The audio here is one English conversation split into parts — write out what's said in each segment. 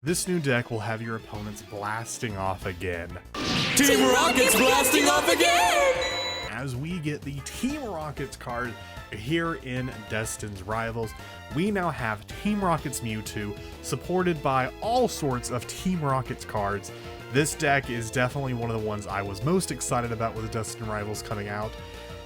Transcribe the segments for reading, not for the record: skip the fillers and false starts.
This new deck will have your opponents blasting off again. Team Rocket's blasting off again! As we get the Team Rockets card here in Destin's Rivals, we now have Team Rockets Mewtwo, supported by all sorts of Team Rockets cards. This deck is definitely one of the ones I was most excited about with Destin Rivals coming out.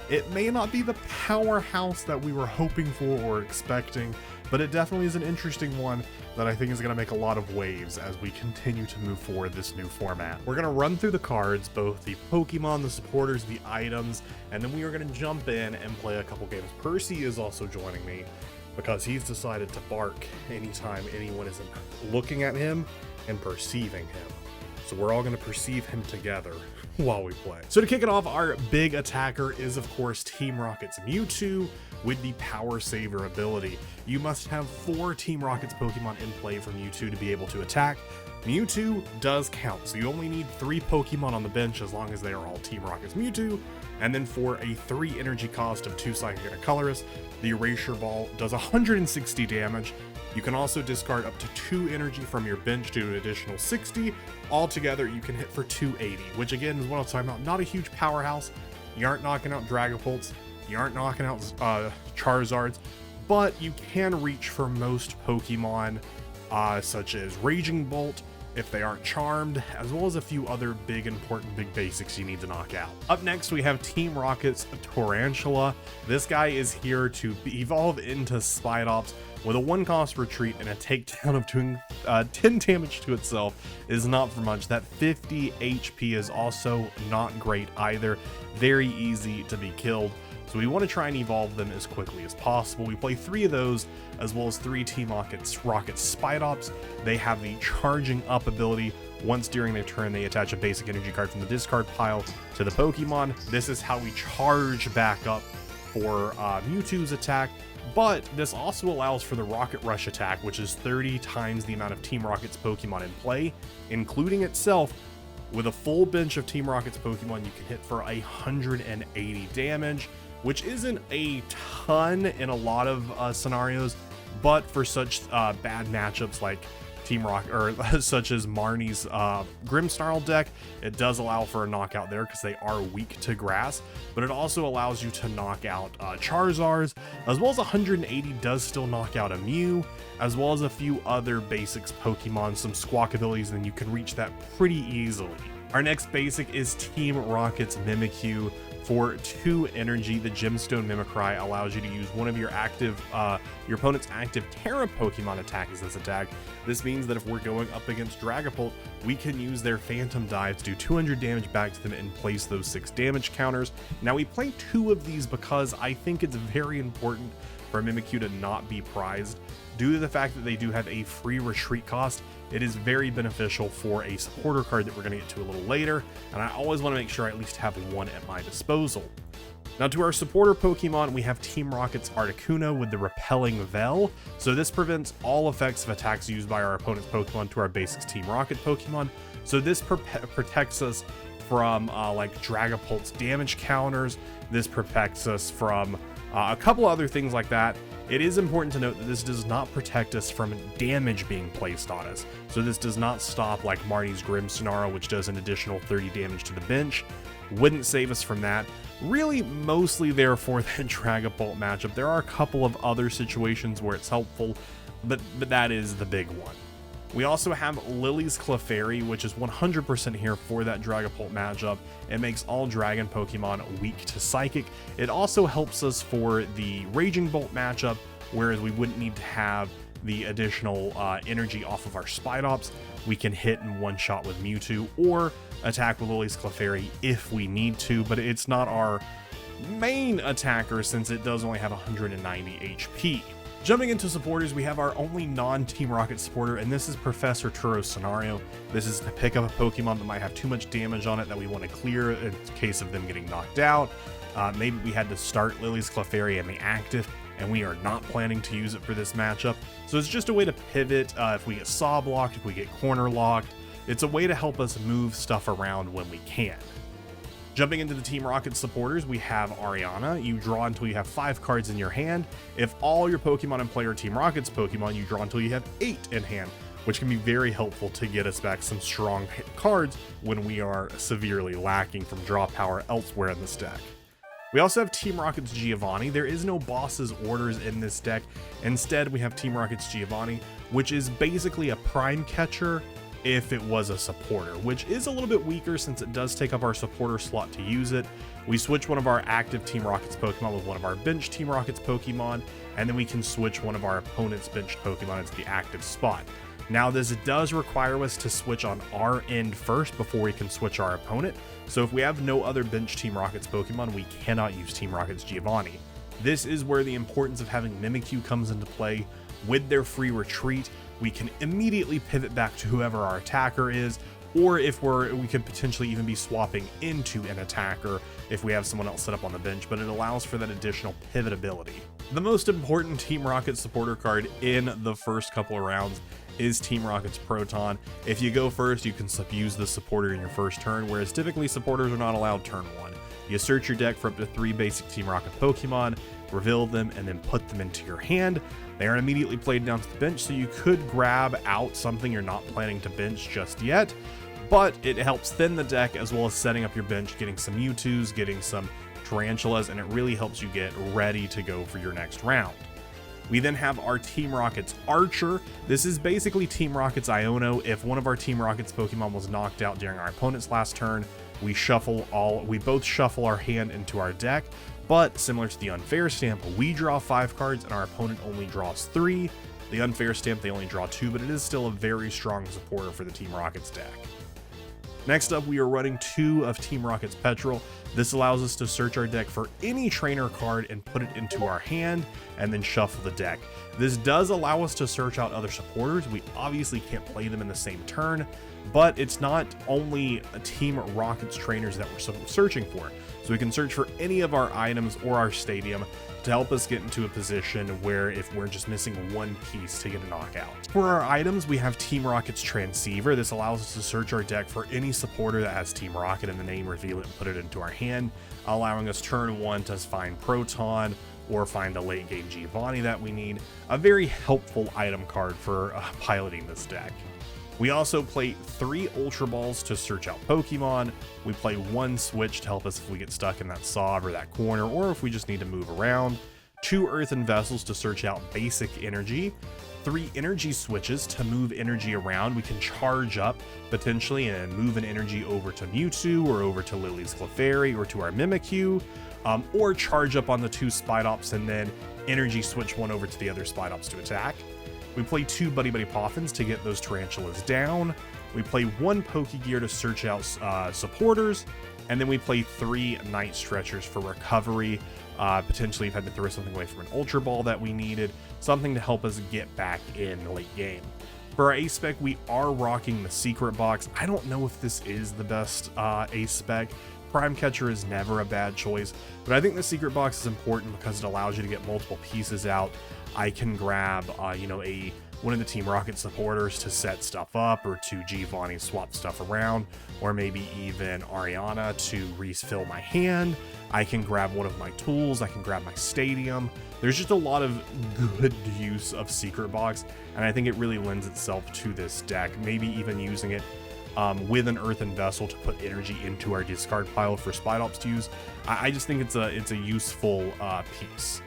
It may not be the powerhouse that we were hoping for or expecting, but it definitely is an interesting one that I think is going to make a lot of waves as we continue to move forward this new format. We're going to run through the cards, both the Pokemon, the supporters, the items, and then we are going to jump in and play a couple games. Percy is also joining me because he's decided to bark anytime anyone isn't looking at him and perceiving him. So we're all going to perceive him together while we play. So to kick it off, our big attacker is of course Team Rocket's Mewtwo with the Power Saver ability. You must have 4 Team Rocket's Pokemon in play for Mewtwo to be able to attack. Mewtwo does count, so you only need 3 Pokemon on the bench as long as they are all Team Rocket's Mewtwo. And then for a 3 energy cost of 2 Psychic and a Colorless, the Erasure Ball does 160 damage. You can also discard up to 2 energy from your bench to an additional 60. Altogether, you can hit for 280, which again is what I was talking about. Not a huge powerhouse. You aren't knocking out Dragapults. You aren't knocking out Charizards, but you can reach for most Pokemon, such as Raging Bolt, if they aren't charmed, as well as a few other big important big basics you need to knock out. Up next, we have Team Rocket's Tarantula. This guy is here to evolve into Spidops with a 1-cost retreat and a takedown of doing 10 damage to itself is not for much. That 50 HP is also not great either. Very easy to be killed. So we want to try and evolve them as quickly as possible. We play 3 of those, as well as 3 Team Rocket's Spidops. They have the Charging Up ability. Once during their turn, they attach a basic energy card from the discard pile to the Pokemon. This is how we charge back up for Mewtwo's attack. But this also allows for the Rocket Rush attack, which is 30 times the amount of Team Rocket's Pokemon in play, including itself. With a full bench of Team Rocket's Pokemon, you can hit for 180 damage, which isn't a ton in a lot of scenarios, but for such bad matchups like Team Rocket, or such as Marnie's Grimmsnarl deck, it does allow for a knockout there because they are weak to grass, but it also allows you to knock out Charizards, as well as 180 does still knock out a Mew, as well as a few other basics Pokemon, some Squawk abilities, and you can reach that pretty easily. Our next basic is Team Rocket's Mimikyu. For 2 energy, the Gemstone Mimicry allows you to use one of your opponent's active Terra Pokemon attack as this attack. This means that if we're going up against Dragapult, we can use their Phantom Dive to do 200 damage back to them and place those 6 damage counters. Now we play 2 of these because I think it's very important for Mimikyu to not be prized. Due to the fact that they do have a free retreat cost, it is very beneficial for a supporter card that we're going to get to a little later, and I always want to make sure I at least have 1 at my disposal. Now to our supporter Pokemon, we have Team Rocket's Articuno with the Repelling Veil. So this prevents all effects of attacks used by our opponent's Pokemon to our basics Team Rocket Pokemon. So this protects us from like Dragapult's damage counters. This protects us from a couple other things like that. It is important to note that this does not protect us from damage being placed on us. So this does not stop like Marnie's Grimmsnarl, which does an additional 30 damage to the bench. Wouldn't save us from that. Really mostly there for the Dragapult matchup. There are a couple of other situations where it's helpful, but that is the big one. We also have Lily's Clefairy, which is 100% here for that Dragapult matchup. It makes all Dragon Pokemon weak to Psychic. It also helps us for the Raging Bolt matchup, whereas we wouldn't need to have the additional energy off of our Spidops. We can hit in one shot with Mewtwo or attack with Lily's Clefairy if we need to, but it's not our main attacker since it does only have 190 HP. Jumping into supporters, we have our only non-Team Rocket supporter, and this is Professor Turo's Scenario. This is to pick up a Pokemon that might have too much damage on it that we want to clear in case of them getting knocked out. Maybe we had to start Lily's Clefairy in the active, and we are not planning to use it for this matchup. So it's just a way to pivot if we get saw blocked, if we get corner locked. It's a way to help us move stuff around when we can. Jumping into the Team Rocket supporters, we have Ariana. You draw until you have 5 cards in your hand. If all your Pokemon in play are Team Rocket's Pokemon, you draw until you have 8 in hand. which can be very helpful to get us back some strong cards when we are severely lacking from draw power elsewhere in this deck. We also have Team Rocket's Giovanni. There is no boss's orders in this deck. Instead, we have Team Rocket's Giovanni, which is basically a prime catcher if it was a supporter, which is a little bit weaker since it does take up our supporter slot to use it. We switch one of our active Team Rocket's Pokemon with one of our bench Team Rocket's Pokemon, and then we can switch one of our opponent's benched Pokemon into the active spot. Now, this does require us to switch on our end first before we can switch our opponent. So if we have no other bench Team Rocket's Pokemon, we cannot use Team Rocket's Giovanni. This is where the importance of having Mimikyu comes into play. With their free retreat, we can immediately pivot back to whoever our attacker is, or if we could potentially even be swapping into an attacker if we have someone else set up on the bench, but it allows for that additional pivot ability. The most important Team Rocket supporter card in the first couple of rounds is Team Rocket's Proton. If you go first, you can use the supporter in your first turn, whereas typically supporters are not allowed turn 1. You search your deck for up to 3 basic Team Rocket Pokemon, reveal them, and then put them into your hand. They are immediately played down to the bench, so you could grab out something you're not planning to bench just yet, but it helps thin the deck as well as setting up your bench, getting some Mewtwo's, getting some Tarantulas, and it really helps you get ready to go for your next round. We then have our Team Rocket's Archer. This is basically Team Rocket's Iono. If one of our Team Rocket's Pokemon was knocked out during our opponent's last turn, we both shuffle our hand into our deck, but similar to the Unfair Stamp, we draw 5 cards and our opponent only draws 3. The Unfair Stamp, they only draw 2, but it is still a very strong supporter for the Team Rocket's deck. Next up, we are running 2 of Team Rocket's Petrel. This allows us to search our deck for any trainer card and put it into our hand, and then shuffle the deck. This does allow us to search out other supporters. We obviously can't play them in the same turn, but it's not only Team Rocket's trainers that we're searching for. So we can search for any of our items or our stadium to help us get into a position where if we're just missing one piece to get a knockout. For our items, we have Team Rocket's Transceiver. This allows us to search our deck for any supporter that has Team Rocket in the name, reveal it, and put it into our hand, allowing us turn 1 to find Proton or find a late game Giovanni that we need. A very helpful item card for piloting this deck. We also play 3 Ultra Balls to search out Pokemon. We play 1 Switch to help us if we get stuck in that sov or that corner, or if we just need to move around. 2 Earthen Vessels to search out basic energy. 3 Energy Switches to move energy around. We can charge up potentially and move an energy over to Mewtwo or over to Lily's Clefairy or to our Mimikyu, or charge up on the 2 Spidops and then energy switch 1 over to the other Spidops to attack. We play 2 Buddy Buddy Poffins to get those Tarantulas down. We play 1 Pokegear to search out supporters, and then we play 3 Night Stretchers for recovery. Potentially, we've had to throw something away from an Ultra Ball that we needed, something to help us get back in late game. For our Ace Spec, we are rocking the Secret Box. I don't know if this is the best Ace Spec. Prime Catcher is never a bad choice, but I think the Secret Box is important because it allows you to get multiple pieces out. I can grab, one of the Team Rocket supporters to set stuff up, or to Giovanni swap stuff around, or maybe even Ariana to refill my hand. I can grab one of my tools. I can grab my stadium. There's just a lot of good use of Secret Box, and I think it really lends itself to this deck. Maybe even using it with an Earthen Vessel to put energy into our discard pile for Spidops to use. I just think it's a useful piece.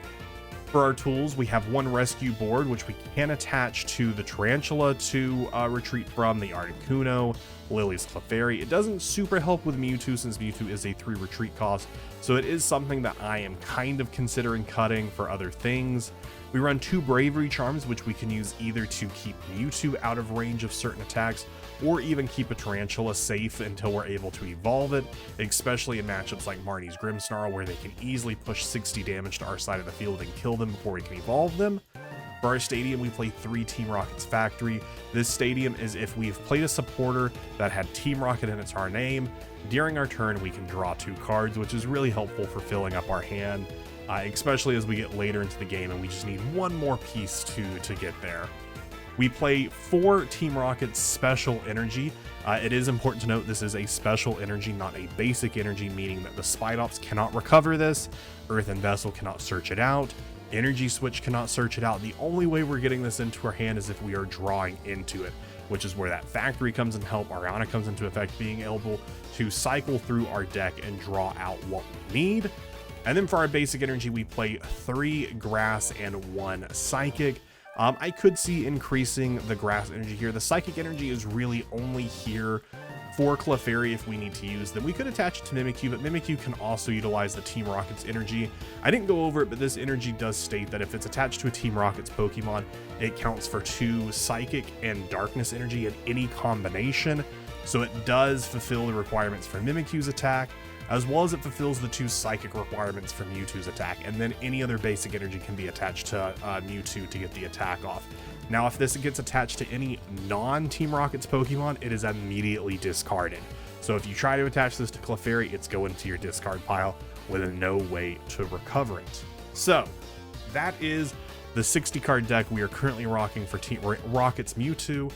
For our tools, we have 1 rescue board, which we can attach to the Tarantula to retreat from, the Articuno, Lily's Clefairy. It doesn't super help with Mewtwo since Mewtwo is a 3 retreat cost, so it is something that I am kind of considering cutting for other things. We run 2 Bravery Charms, which we can use either to keep Mewtwo out of range of certain attacks, or even keep a Tarantula safe until we're able to evolve it, especially in matchups like Marnie's Grimmsnarl, where they can easily push 60 damage to our side of the field and kill them before we can evolve them. For our stadium, we play 3 Team Rocket's Factory. This stadium is if we've played a supporter that had Team Rocket in our name. During our turn, we can draw 2 cards, which is really helpful for filling up our hand, especially as we get later into the game and we just need 1 more piece to get there. We play 4 Team Rocket's Special Energy. It is important to note this is a special energy, not a basic energy, meaning that the Spidops cannot recover this, Earthen Vessel cannot search it out, Energy Switch cannot search it out. The only way we're getting this into our hand is if we are drawing into it. which is where that factory comes in help. Ariana comes into effect, being able to cycle through our deck and draw out what we need. And then for our basic energy, we play 3 grass and 1 psychic. I could see increasing the grass energy here. The psychic energy is really only here for Clefairy if we need to use them. We could attach it to Mimikyu, but Mimikyu can also utilize the Team Rocket's energy. I didn't go over it, but this energy does state that if it's attached to a Team Rocket's Pokemon, it counts for 2 psychic and darkness energy in any combination. So it does fulfill the requirements for Mimikyu's attack, as well as it fulfills the 2 psychic requirements for Mewtwo's attack, and then any other basic energy can be attached to Mewtwo to get the attack off. Now, if this gets attached to any non-Team Rocket's Pokemon, it is immediately discarded. So if you try to attach this to Clefairy, it's going to your discard pile with no way to recover it. So that is the 60 card deck we are currently rocking for Team Rocket's Mewtwo.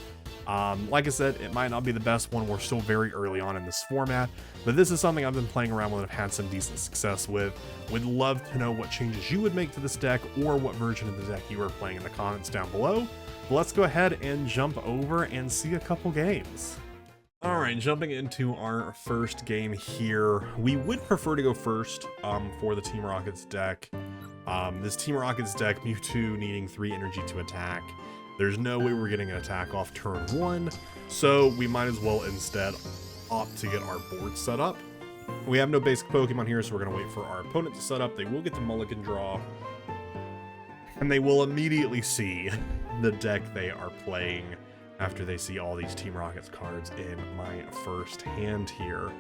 Like I said, it might not be the best one. We're still very early on in this format, but this is something I've been playing around with and have had some decent success with. Would love to know what changes you would make to this deck or what version of the deck you are playing in the comments down below. But let's go ahead and jump over and see a couple games. All right, jumping into our first game here. We would prefer to go first for the Team Rockets deck. This Team Rockets deck, Mewtwo needing 3 energy to attack. There's no way we're getting an attack off turn 1, so we might as well instead opt to get our board set up. We have no basic Pokemon here, so we're going to wait for our opponent to set up. They will get the mulligan draw, and they will immediately see the deck they are playing after they see all these Team Rockets cards in my first hand here.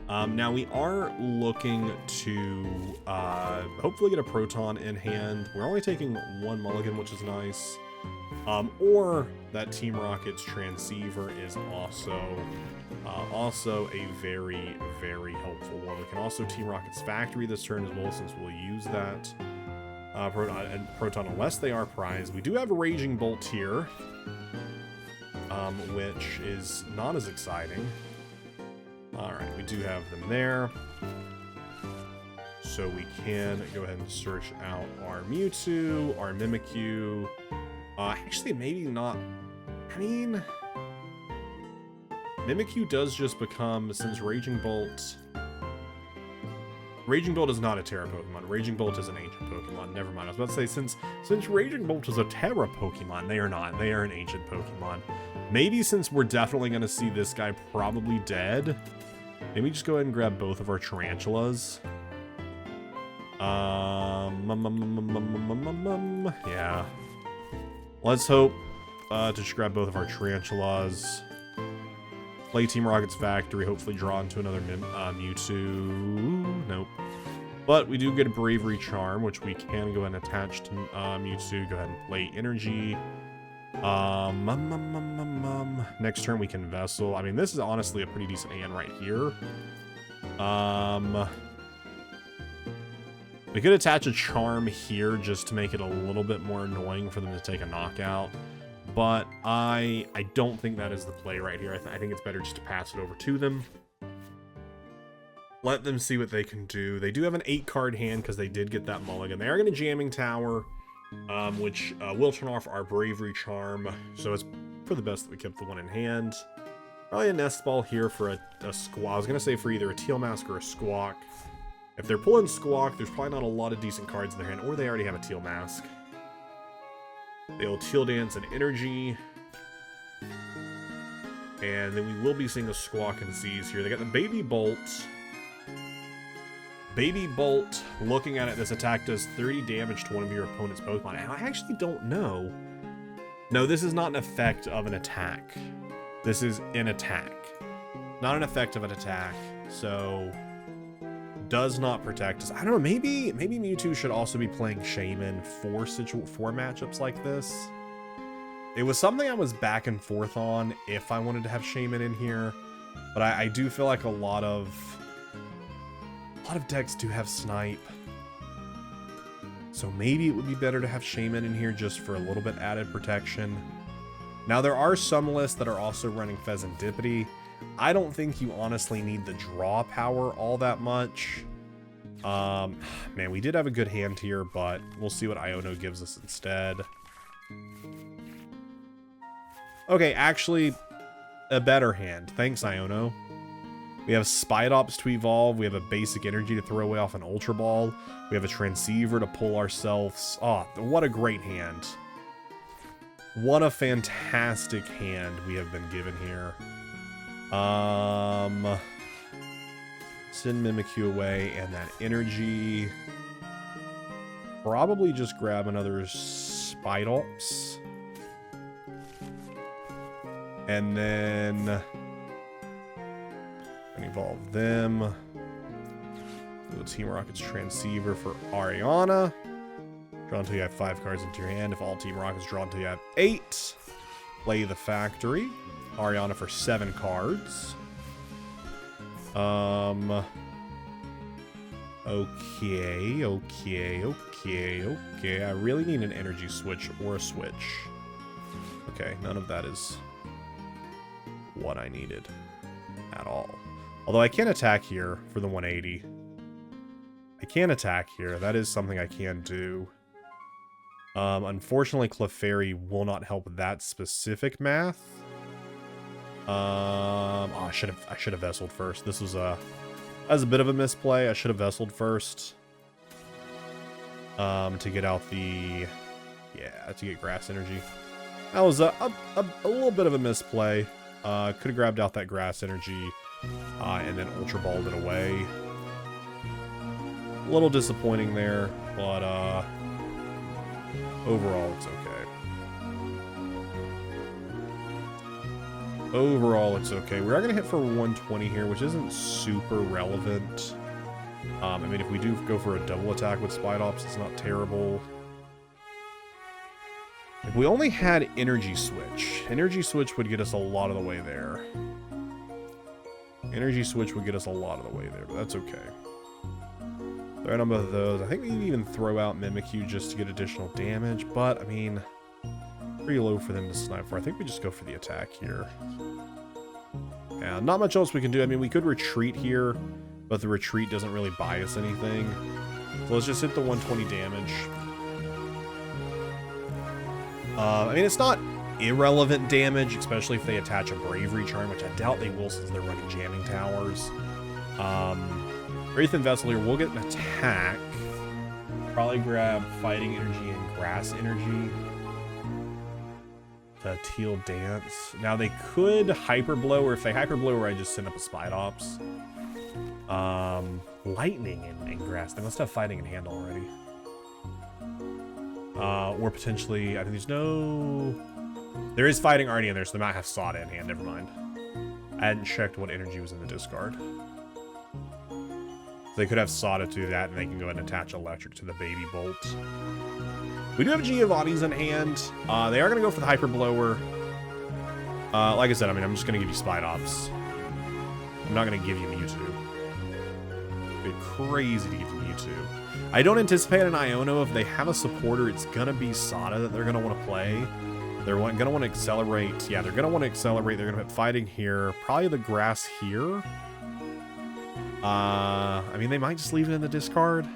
Now we are looking to hopefully get a Proton in hand. We're only taking 1 mulligan, which is nice. Or that Team Rockets Transceiver is also a very, very helpful one. We can also Team Rockets Factory this turn as well, since we'll use that Proton unless they are prized. We do have a Raging Bolt here, which is not as exciting. Alright, we do have them there. So we can go ahead and search out our Mewtwo, our Mimikyu. Actually, maybe not. I mean, Mimikyu does just become, since Raging Bolt is not a Terra Pokemon. Raging Bolt is an ancient Pokemon. Never mind. I was about to say, since Raging Bolt is a Terra Pokemon, they are not. They are an ancient Pokemon. Maybe since we're definitely going to see this guy probably dead, maybe just go ahead and grab both of our Tarantulas. Yeah. Let's hope to just grab both of our Tarantulas. Play Team Rockets Factory, hopefully draw into another Mewtwo. Nope. But we do get a Bravery Charm, which we can go ahead and attach to Mewtwo. Go ahead and play Energy. Next turn we can Vessel. I mean, this is honestly a pretty decent hand right here. We could attach a Charm here just to make it a little bit more annoying for them to take a knockout. But I don't think that is the play right here. I think it's better just to pass it over to them. Let them see what they can do. They do have an 8-card hand because they did get that mulligan. They are going to Jamming Tower, which will turn off our Bravery Charm. So it's for the best that we kept the one in hand. Probably a Nest Ball here for a Squawk. I was going to say for either a Teal Mask or a Squawk. If they're pulling Squawk, there's probably not a lot of decent cards in their hand, or they already have a Teal Mask. They'll Teal Dance and Energy. And then we will be seeing a Squawk and Seize here. They got the Baby Bolt. Baby Bolt, looking at it, this attack does 30 damage to one of your opponent's Pokemon. And I actually don't know. No, this is not an effect of an attack. This is an attack. Not an effect of an attack. So does not protect us. I don't know, maybe Mewtwo should also be playing Shaman for matchups like this. It was something I was back and forth on if I wanted to have Shaman in here, but I do feel like a lot of decks do have Snipe. So maybe it would be better to have Shaman in here just for a little bit added protection. Now there are some lists that are also running Pheasantipity. I don't think you honestly need the draw power all that much. Man, we did have a good hand here, but we'll see what Iono gives us instead. Okay, actually, a better hand. Thanks, Iono. We have Spidops to evolve. We have a basic energy to throw away off an Ultra Ball. We have a Transceiver to pull ourselves. Oh, what a great hand. What a fantastic hand we have been given here. Send Mimikyu away and that energy. Probably just grab another Spidops. And then evolve them. Do a Team Rocket's Transceiver for Ariana. Draw until you have 5 cards into your hand. If all Team Rockets draw until you have 8. Play the Factory. Ariana for 7 cards. Okay. I really need an energy switch or a switch. Okay, none of that is what I needed at all. Although I can attack here for the 180. I can attack here. That is something I can do. Unfortunately, Clefairy will not help that specific math. Oh, I should have vesseled first. This was that was a bit of a misplay. I should have vesseled first. To get out the, to get grass energy. That was a little bit of a misplay. Could have grabbed out that grass energy, and then Ultra Balled it away. A little disappointing there, but overall it's okay. Overall it's okay. We are going to hit for 120 here, which isn't super relevant. I mean, if we do go for a double attack with Spidops, it's not terrible. If we only had Energy Switch would get us a lot of the way there. Energy Switch would get us a lot of the way there, but that's okay. Throw out both of those. I think we can even throw out Mimikyu just to get additional damage, but, I mean, pretty low for them to snipe for. I think we just go for the attack here. Yeah, not much else we can do. I mean, we could retreat here, but the retreat doesn't really buy us anything. So let's just hit the 120 damage. I mean, it's not irrelevant damage, especially if they attach a Bravery Charm, which I doubt they will since they're running Jamming Towers. Wraith and Vessel here will get an attack. Probably grab Fighting Energy and Grass Energy to Teal Dance. Now they could Hyper Blow, or if they Hyper Blow, or I just send up a Spidops. Lightning and Grass. They must have Fighting in hand already. Or potentially, I think there is Fighting already in there, so they might have Sada in hand. Never mind. I hadn't checked what energy was in the discard. So they could have Sada to do that, and they can go ahead and attach Electric to the Baby Bolt. We do have Giovanni's in hand. They are going to go for the Hyper Blower. Like I said, I mean, I'm just going to give you Spidops. I'm not going to give you Mewtwo. It'd be crazy to give you Mewtwo. I don't anticipate an Iono. If they have a supporter, it's going to be Sada that they're going to want to play. They're going to want to accelerate. Yeah, they're going to want to accelerate. They're going to put Fighting here. Probably the Grass here. I mean, they might just leave it in the discard.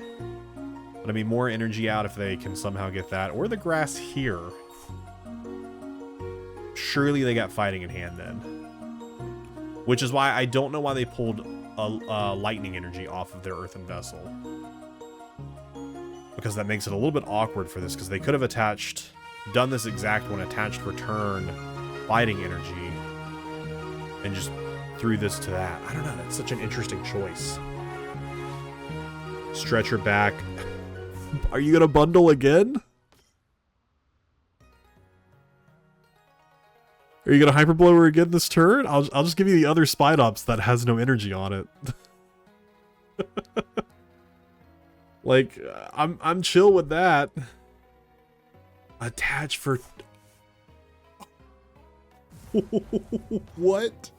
But I mean, more energy out if they can somehow get that. Or the Grass here. Surely they got Fighting in hand then. Which is why I don't know why they pulled a Lightning Energy off of their Earthen Vessel. Because that makes it a little bit awkward for this, because they could have done this exact one, attached return Fighting Energy, and just threw this to that. I don't know, that's such an interesting choice. Stretch her back. Are you gonna bundle again? Are you gonna Hyper Blow her again this turn? I'll just give you the other Spidops that has no energy on it. Like, I'm chill with that. Attach for... What?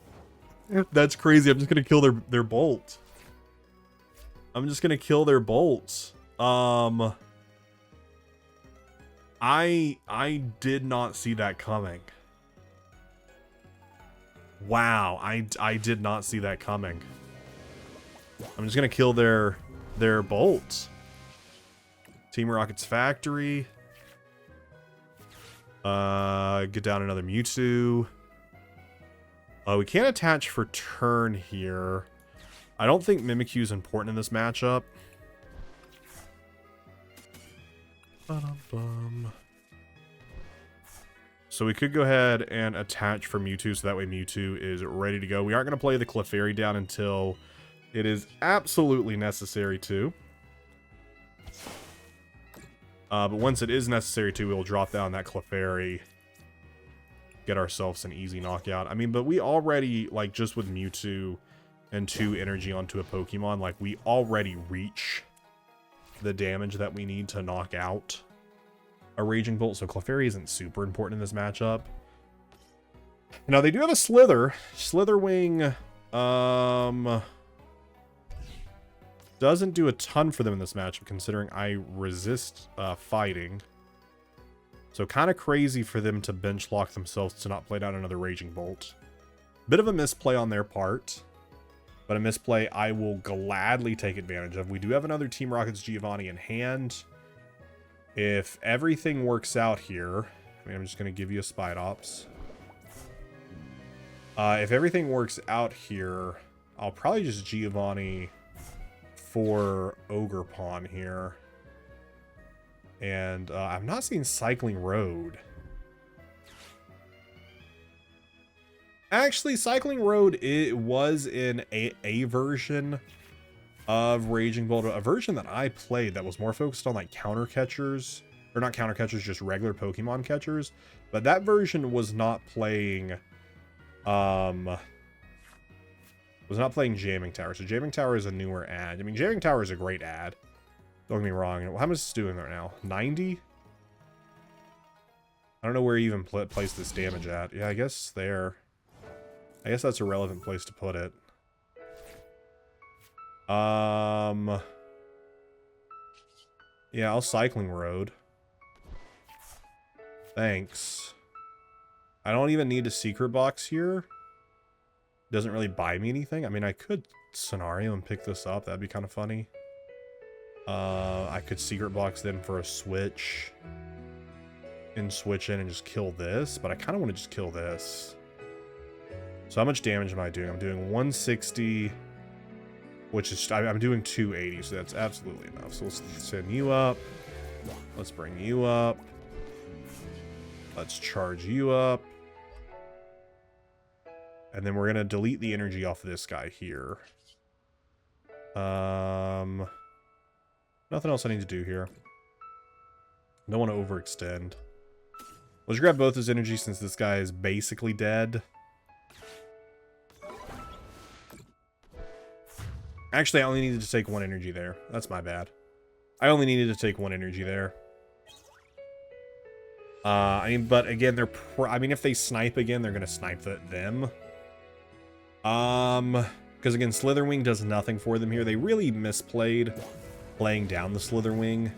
That's crazy. I'm just gonna kill their bolt. I'm just gonna kill their bolts. I did not see that coming. Wow, I did not see that coming. I'm just gonna kill their bolts. Team Rocket's Factory. Get down another Mewtwo. We can't attach for turn here. I don't think Mimikyu is important in this matchup. Ba-dum-bum. So we could go ahead and attach for Mewtwo, so that way Mewtwo is ready to go. We aren't going to play the Clefairy down until it is absolutely necessary to. But once it is necessary to, we'll drop down that Clefairy. Get ourselves an easy knockout. I mean, but we already, like, just with Mewtwo and 2 energy onto a Pokemon, like, we already reach the damage that we need to knock out a Raging Bolt, so Clefairy isn't super important in this matchup. Now, they do have a Slither. Slitherwing, doesn't do a ton for them in this matchup, considering I resist fighting. So kind of crazy for them to bench lock themselves to not play down another Raging Bolt. Bit of a misplay on their part, but a misplay I will gladly take advantage of. We do have another Team Rocket's Giovanni in hand. If everything works out here, I mean, I'm just going to give you a Spidops. If everything works out here, I'll probably just Giovanni for Ogerpon here. And I'm not seeing Cycling Road. Actually, Cycling Road, it was in a version of Raging Bolt, a version that I played that was more focused on like counter catchers, or not counter catchers, just regular Pokemon catchers. But that version was not playing, Jamming Tower. So Jamming Tower is a newer ad. I mean, Jamming Tower is a great ad. Don't get me wrong. How much is this doing right now? 90? I don't know where you even place this damage at. Yeah, I guess there. I guess that's a relevant place to put it. Yeah, I'll Cycling Road. Thanks. I don't even need a secret box here. Doesn't really buy me anything. I mean, I could scenario and pick this up. That'd be kind of funny. I could secret box them for a switch. And switch in and just kill this. But I kind of want to just kill this. So how much damage am I doing? I'm doing 160. Which is, I'm doing 280. So that's absolutely enough. So let's send you up. Let's bring you up. Let's charge you up. And then we're going to delete the energy off of this guy here. Nothing else I need to do here. Don't want to overextend. Let's grab both his energy since this guy is basically dead. Actually, I only needed to take 1 energy there. That's my bad. I only needed to take 1 energy there. I mean, but again, I mean, if they snipe again, they're going to snipe them. Because again, Slitherwing does nothing for them here. They really misplayed playing down the Slitherwing.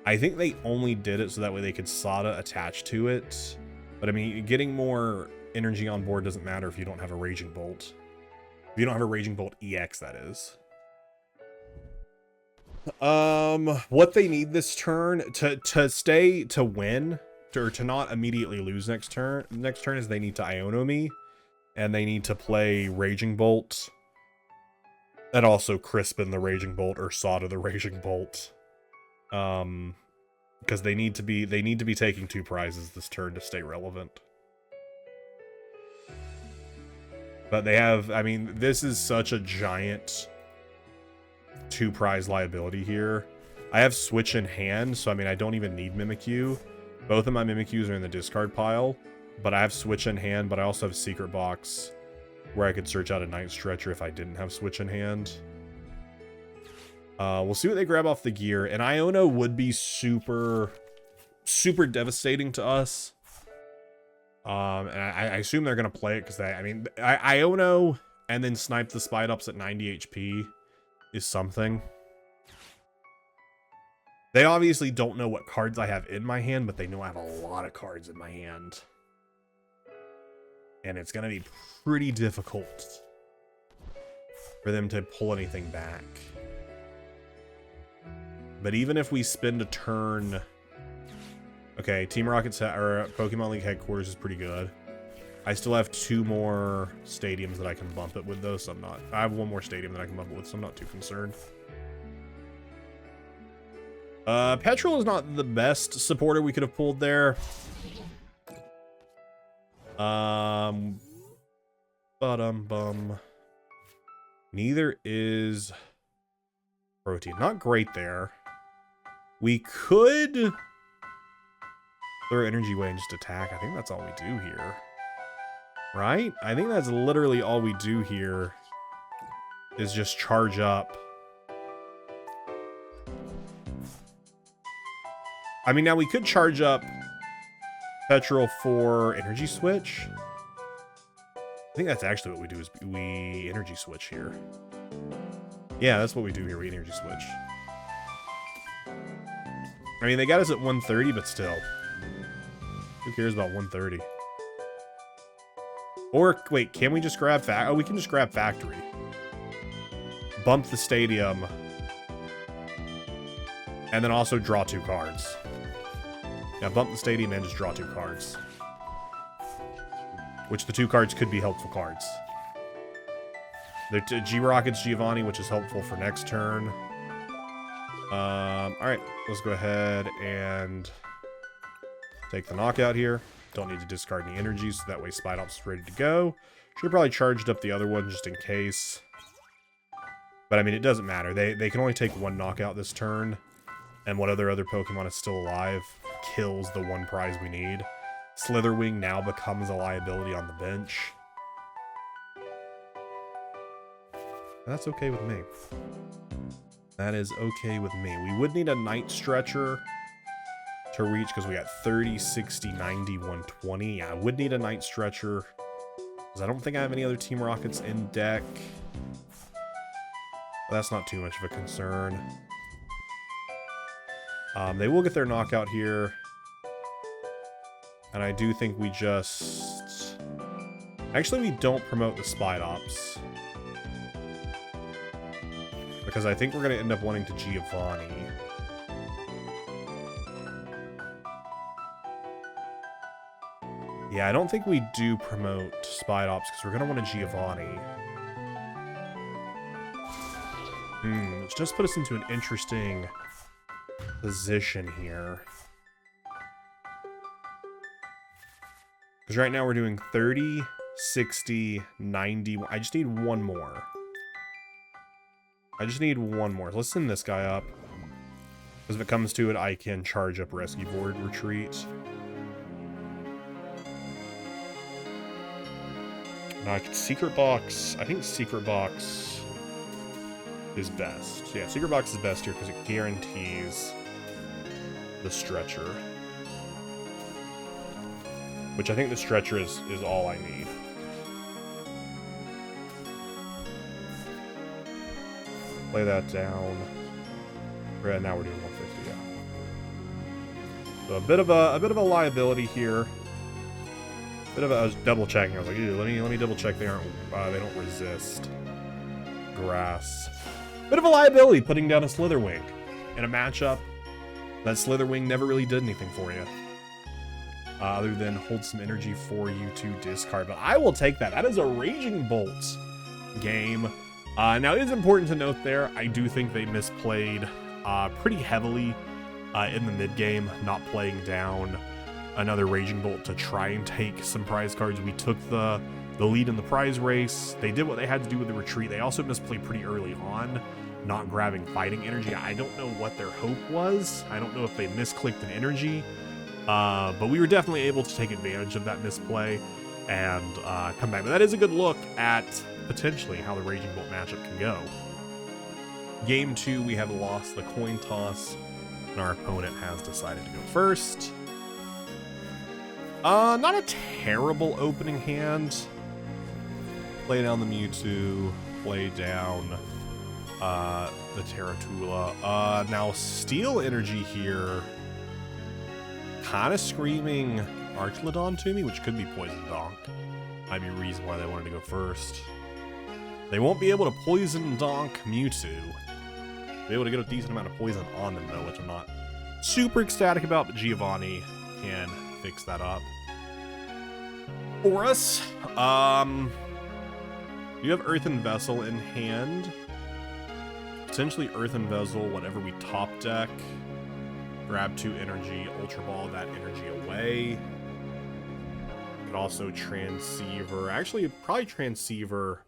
I think they only did it so that way they could Sada attach to it. But I mean, getting more energy on board doesn't matter if you don't have a Raging Bolt. If you don't have a Raging Bolt EX, that is. What they need this turn to win, or to not immediately lose next turn is they need to Iono me. And they need to play Raging Bolt. And also Crispin the Raging Bolt or Sada the Raging Bolt. Because they need to be taking 2 prizes this turn to stay relevant. But they have, I mean, this is such a giant 2 prize liability here. I have Switch in hand, so I mean, I don't even need Mimikyu. Both of my Mimikyus are in the discard pile. But I have Switch in hand, but I also have Secret Box where I could search out a Night Stretcher if I didn't have Switch in hand. We'll see what they grab off the gear. And Iono would be super devastating to us. And I assume they're going to play it because I mean, Iono and then snipe the Spidops at 90 HP is something. They obviously don't know what cards I have in my hand, but they know I have a lot of cards in my hand. And it's going to be pretty difficult for them to pull anything back. But even if we spend a turn Okay, Team Rocket's or Pokemon League headquarters is pretty good. I still have 2 more stadiums that I can bump it with, though, so I'm not... I have 1 more stadium that I can bump it with, so I'm not too concerned. Petrol is not the best supporter we could have pulled there. Neither is Protein. Not great there. We could throw Energy Way and just attack. I think that's all we do here. Right? I think that's literally all we do here is just charge up. I mean, now we could charge up Petrol for Energy Switch. I think that's actually what we do is we Energy Switch here. Yeah, that's what we do here. We Energy Switch. I mean, they got us at 130, but still. Who cares about 130? Or, wait, can we just grab oh, we can just grab Factory. Bump the stadium. And then also draw 2 cards. Yeah, bump the stadium and just draw 2 cards. Which the 2 cards could be helpful cards. The G-Rocket's Giovanni, which is helpful for next turn. Alright, let's go ahead and take the knockout here. Don't need to discard any energy, so that way Spidops is ready to go. Should have probably charged up the other one just in case. But I mean, it doesn't matter. They can only take 1 knockout this turn. And what other Pokemon is still alive kills the 1 prize we need. Slitherwing now becomes a liability on the bench. That's okay with me. That is okay with me. We would need a Night Stretcher to reach because we got 30, 60, 90, 120. Yeah, I would need a Night Stretcher because I don't think I have any other Team Rockets in deck. But that's not too much of a concern. They will get their knockout here. And I do think we just... Actually, we don't promote the Spidops. Because I think we're going to end up wanting to Giovanni. Yeah, I don't think we do promote Spidops because we're going to want a Giovanni. Which does put us into an interesting position here. Because right now we're doing 30, 60, 90. I just need 1 more. I just need 1 more. Let's send this guy up. Because if it comes to it, I can charge up Rescue Board Retreat. Now, Secret Box. I think Secret Box is best. Yeah, Secret Box is best here because it guarantees the Stretcher. Which I think the Stretcher is all I need. Play that down. Right now we're doing 150, yeah. So a bit of a liability here. I was double checking. I was like, ew, let me double check. They don't resist grass. Bit of a liability putting down a Slitherwing in a matchup that Slitherwing never really did anything for you. Other than hold some energy for you to discard. But I will take that. That is a Raging Bolt game. Now, it is important to note there, I do think they misplayed pretty heavily in the mid-game, not playing down another Raging Bolt to try and take some prize cards. We took the lead in the prize race. They did what they had to do with the retreat. They also misplayed pretty early on, not grabbing fighting energy. I don't know what their hope was. I don't know if they misclicked an energy. But we were definitely able to take advantage of that misplay and come back. But that is a good look at potentially how the Raging Bolt matchup can go. Game 2, we have lost the coin toss, and our opponent has decided to go first. Not a terrible opening hand. Play down the Mewtwo, play down the Terratula. Now Steel Energy here. Kind of screaming Archlodon to me, which could be Poison Donk. Might be a reason why they wanted to go first. They won't be able to Poison Donk Mewtwo. Be able to get a decent amount of poison on them though, which I'm not super ecstatic about, but Giovanni can fix that up for us. You have Earthen Vessel in hand. Potentially Earthen Vessel, whatever we top deck. Grab 2 energy, Ultra Ball that energy away. Could also Transceiver. Actually, probably Transceiver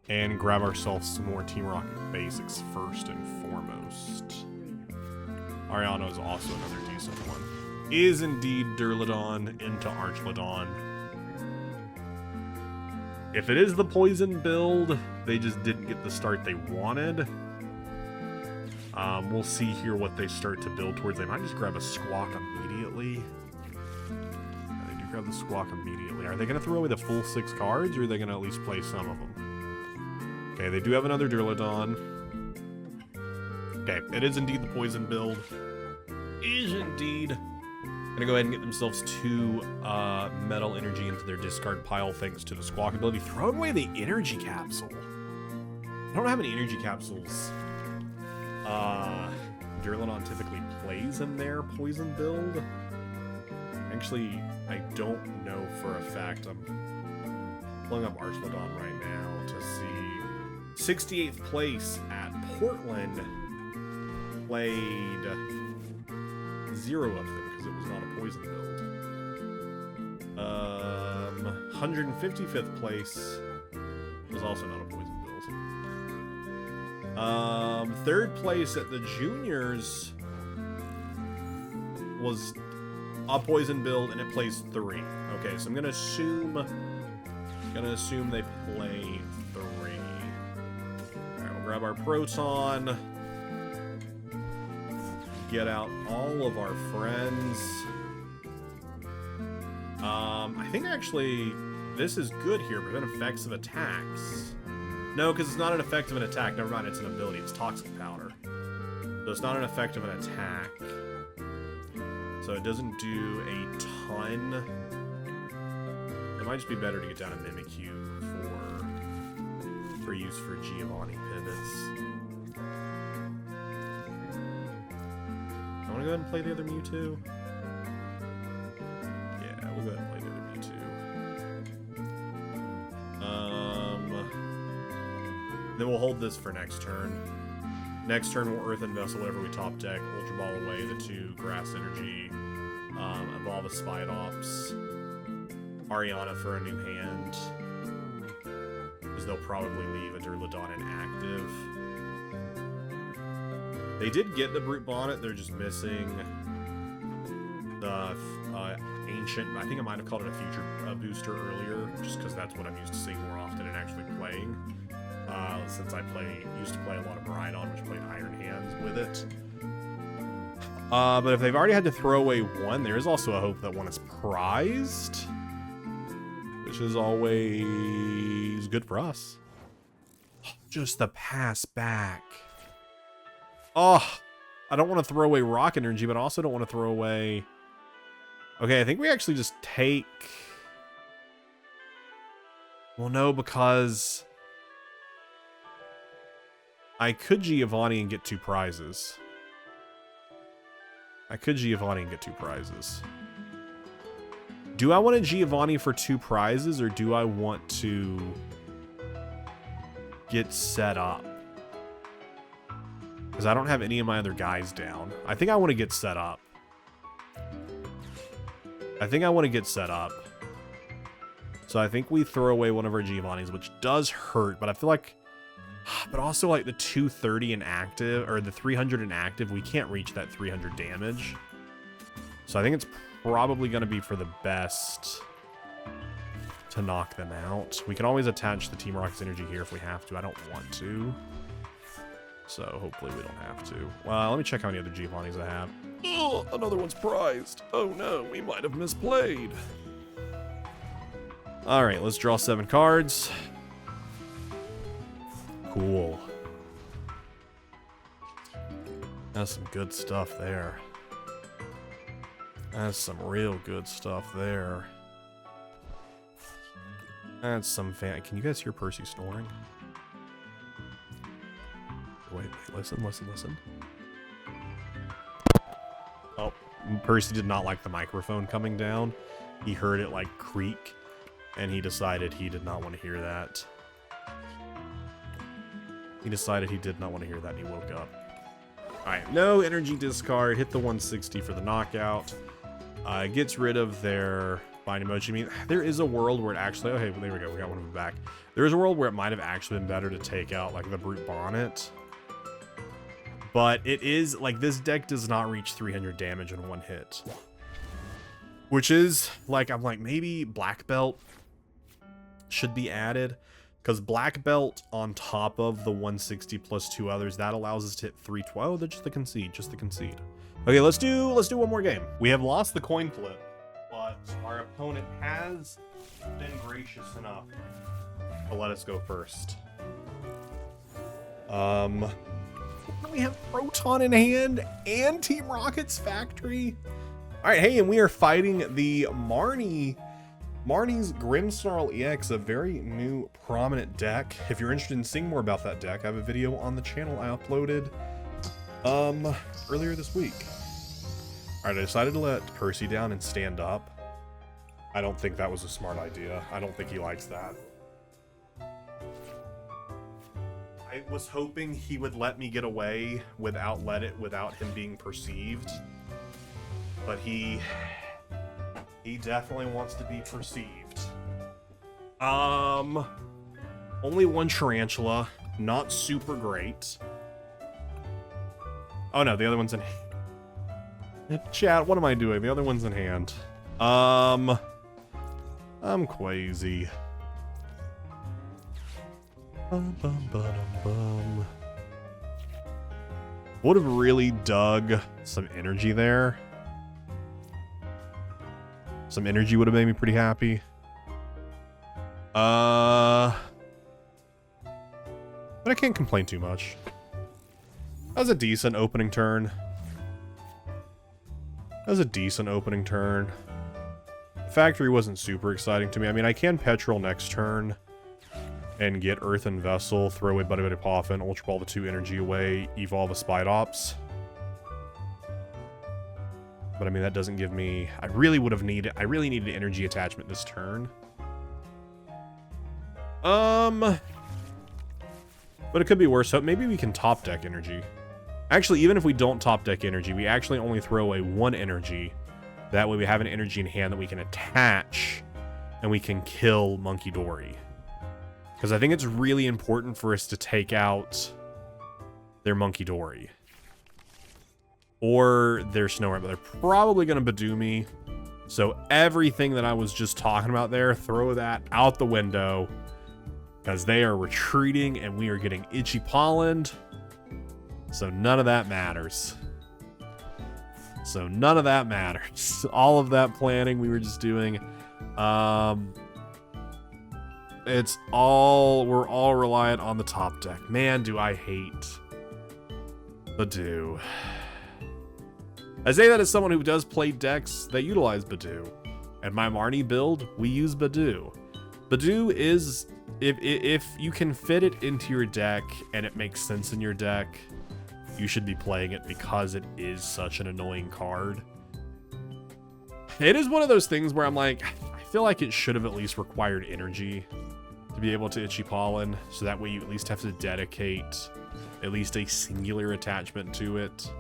and grab ourselves some more Team Rocket basics first and foremost. Ariana is also another decent one. Is indeed Durlodon into Archlodon. If it is the poison build, they just didn't get the start they wanted. We'll see here what they start to build towards. They might just grab a Squawk immediately. Yeah, they do grab the Squawk immediately. Are they going to throw away the full 6 cards, or are they going to at least play some of them? Okay, they do have another Durlodon. Okay, it is indeed the poison build. Is indeed. Gonna go ahead and get themselves 2 metal energy into their discard pile thanks to the Squawk ability. Throwing away the energy capsule. I don't know how many energy capsules Durlodon typically plays in their poison build. Actually, I don't know for a fact. I'm pulling up Archlodon right now to see. 68th place at Portland. Played 0 of them because it was not a poison build. 155th place was also not a poison build. 3rd place at the juniors was a poison build, and it plays 3. Okay, so I'm gonna assume they play 3. Alright, we'll grab our Proton. Get out all of our friends. I think actually this is good here, prevent effects of attacks. No, because it's not an effect of an attack. Never mind, it's an ability. It's Toxic Powder. So it's not an effect of an attack. So it doesn't do a ton. It might just be better to get down a Mimikyu for use for Giovanni pivots. I want to go ahead and play the other Mewtwo. Yeah, we'll go ahead and play the other Mewtwo. Then we'll hold this for next turn. Next turn we'll Earthen Vessel whatever we top deck, Ultra Ball away the 2 Grass Energy, evolve a Spidops, Ariana for a new hand, because they'll probably leave a Durlodon inactive. They did get the Brute Bonnet, they're just missing the Ancient. I think I might have called it a Future Booster earlier, just because that's what I'm used to seeing more often and actually playing. Since I used to play a lot of Miraidon, which played Iron Hands with it. But if they've already had to throw away 1, there is also a hope that 1 is prized, which is always good for us. Just the pass back. Oh, I don't want to throw away Rock Energy, but I also don't want to throw away... Okay, I think we actually just take... Well, no, because... I could Giovanni and get 2 prizes. Do I want a Giovanni for 2 prizes, or do I want to get set up? Because I don't have any of my other guys down. I think I want to get set up. So I think we throw away one of our Giovannis, which does hurt, but I feel like... But also, like, the 230 inactive, or the 300 inactive, we can't reach that 300 damage. So I think it's probably going to be for the best to knock them out. We can always attach the Team Rocket's energy here if we have to. I don't want to. So hopefully we don't have to. Let me check how many other Giovannis I have. Oh, another one's prized. Oh no, we might have misplayed. Alright, let's draw 7 cards. Cool. That's some good stuff there. That's some real good stuff there. That's some fan. Can you guys hear Percy snoring? Wait, listen. Oh, Percy did not like the microphone coming down. He heard it like creak, and he decided he did not want to hear that. He decided he did not want to hear that, and he woke up. Alright, no energy discard. Hit the 160 for the knockout. Gets rid of their bind emoji. I mean, there is a world where it actually... Okay, well, there we go. We got one of them back. There is a world where it might have actually been better to take out, like, the Brute Bonnet. But it is... Like, this deck does not reach 300 damage in one hit. Which is, like, I'm like, maybe Black Belt should be added. Because Black Belt on top of the 160 plus 2 others, that allows us to hit 312. Oh, they're just the concede, Okay, let's do one more game. We have lost the coin flip, but our opponent has been gracious enough to let us go first. We have Proton in hand and Team Rocket's Factory. All right, hey, and we are fighting the Marnie's Grimmsnarl EX, a very new prominent deck. If you're interested in seeing more about that deck, I have a video on the channel I uploaded earlier this week. All right, I decided to let Percy down and stand up. I don't think that was a smart idea. I don't think he likes that. I was hoping he would let me get away without him being perceived, but he definitely wants to be perceived. Only one Tarantula, not super great. Oh no, the other one's in chat. What am I doing? The other one's in hand. I'm Quasi. Would have really dug some energy there. Some energy would have made me pretty happy. But I can't complain too much. That was a decent opening turn. The factory wasn't super exciting to me. I mean, I can Petrol next turn and get Earthen Vessel, throw away Buddy Buddy Poffin, Ultra Ball the 2 energy away, evolve a Spidops. But I mean, that doesn't give me... I really needed energy attachment this turn. But it could be worse. So maybe we can top deck energy. Actually, even if we don't top deck energy, we actually only throw away 1 energy. That way we have an energy in hand that we can attach and we can kill Monkey Dory. Because I think it's really important for us to take out their Monkey Dory. Or their Snow Rat, but they're probably going to Badoo me. So everything that I was just talking about there, throw that out the window. Because they are retreating and we are getting Itchy Pollen. So none of that matters. All of that planning we were just doing. We're all reliant on the top deck. Man, do I hate Badoo. I say that as someone who does play decks that utilize Badoo. And my Marnie build, we use Badoo. Badoo is, if you can fit it into your deck and it makes sense in your deck, you should be playing it because it is such an annoying card. It is one of those things where I'm like, I feel like it should have at least required energy to be able to Itchy Pollen, so that way you at least have to dedicate at least a singular attachment to it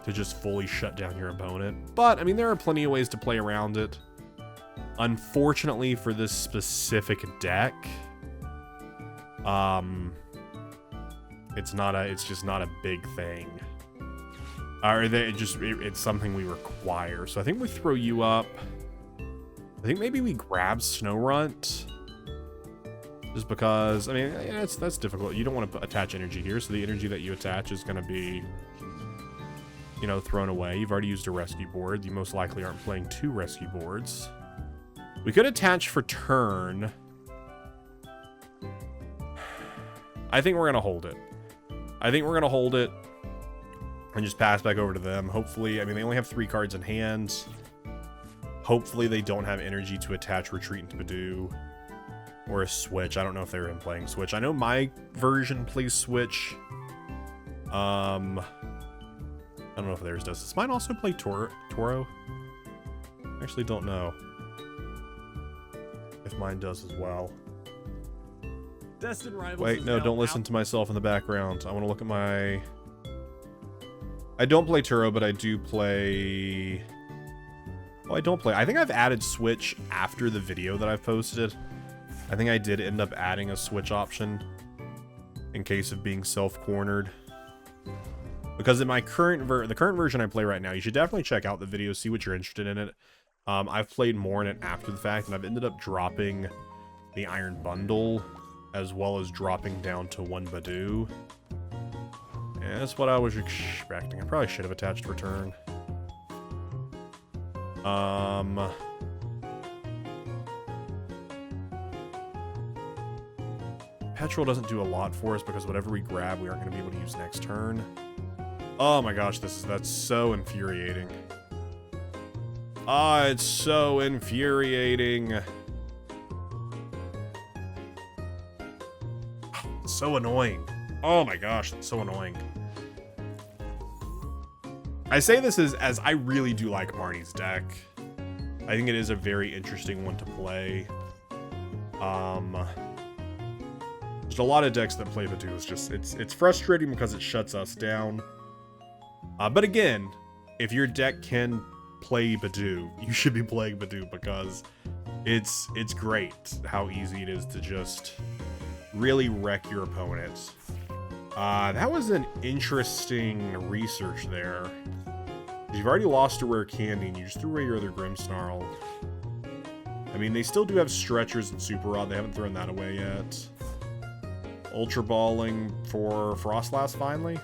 to just fully shut down your opponent. But I mean, there are plenty of ways to play around it. Unfortunately for this specific deck, it's just not a big thing. It's something we require. So I think we throw you up. I think maybe we grab Snowrunt. Just because, I mean, yeah, that's difficult. You don't want to attach energy here, so the energy that you attach is going to be, you know, thrown away. You've already used a rescue board. You most likely aren't playing 2 rescue boards. We could attach for turn. I think we're going to hold it. And just pass back over to them. Hopefully, I mean, they only have 3 cards in hand. Hopefully they don't have energy to attach Retreat into Badoo. Or a Switch. I don't know if they're playing Switch. I know my version plays Switch. I don't know if theirs does. Does mine also play Toro? I actually don't know if mine does as well. Destin Rivals. Wait, no, don't listen to myself in the background. I want to look at my... I don't play Turo, but I do play... Well, I don't play. I think I've added Switch after the video that I've posted. I think I did end up adding a Switch option in case of being self-cornered. Because in my current the current version I play right now, you should definitely check out the video, see what you're interested in it. I've played more in it after the fact, and I've ended up dropping the Iron Bundle, as well as dropping down to 1 Badoo. And that's what I was expecting. I probably should have attached return. Petrol doesn't do a lot for us because whatever we grab, we aren't going to be able to use next turn. Oh my gosh, that's so infuriating. Ah, it's so infuriating. It's so annoying. Oh my gosh, it's so annoying. I say this as I really do like Marnie's deck. I think it is a very interesting one to play. There's a lot of decks that play Badoo. It's just it's frustrating because it shuts us down. But again, if your deck can play Badoo, you should be playing Badoo because it's great how easy it is to just really wreck your opponents. That was an interesting research there. You've already lost a rare candy and you just threw away your other Grimmsnarl. I mean, they still do have stretchers and Super Rod. They haven't thrown that away yet. Ultra Balling for Frostlass finally.